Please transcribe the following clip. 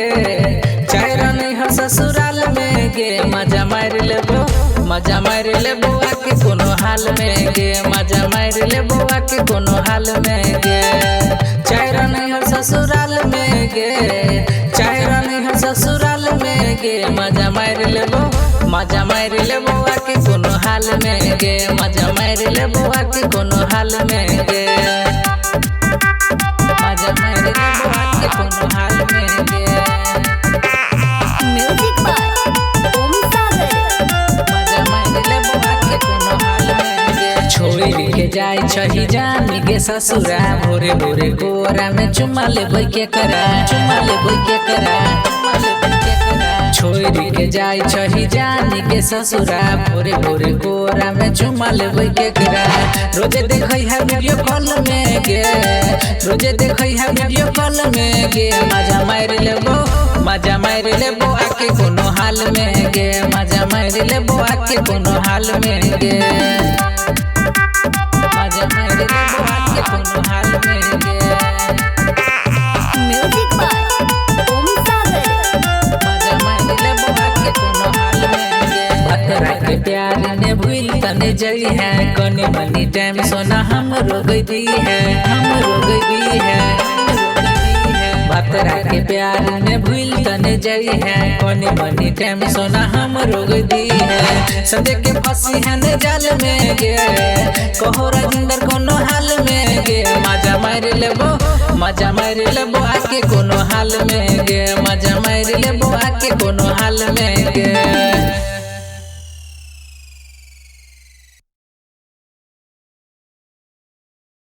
गे चायरा नहीं हर ससुराल में गे मजा मार लेबो आके कोनो हाल में गे मजा मार लेबो आके कोनो हाल में गे चायरा नहीं हर ससुराल में गे चायरा नहीं हर ससुराल में गे मजा मार लेबो आके कोनो हाल में गे मजा मार लेबो आके कोनो हाल में गे मजा मार लेबो आके कोनो हाल में गे म्यूजिक बाय ओम सागर। मजा मार लेबो आके कोनो हाल में गे छोड़ी के जाय छही जानी के ससुरा भोरे भोरे कोरा में चुमा लेबै के करा छोड़ी के जाय छही जानी के ससुरा भोरे भोरे कोरा में चुमा लेबै के करा रोजे देखै है वीडियो कॉल में गे रोजे देखै है वीडियो कॉल में गे मजा मार लेबो आके कोनो हाल में गे मजा मार लेबो आके कोनो हाल में गे मजा मार लेबो आके कोनो हाल में गे म्यूजिक बाय ओम सागर। मजा मार लेबो आके कोनो हाल में गे बतरा के प्यार ने भूल तने जई है कने मनी टाइम सोना हम रो गई है बतरा के प्यार ने भूल तने जई है कने मनी टाइम सोना हम रो गई है सदे के फंसी है ने जाल में गे कहो राजिंदर कोनो हाल में गे मजा मार लेबो आके कोनो हाल में गे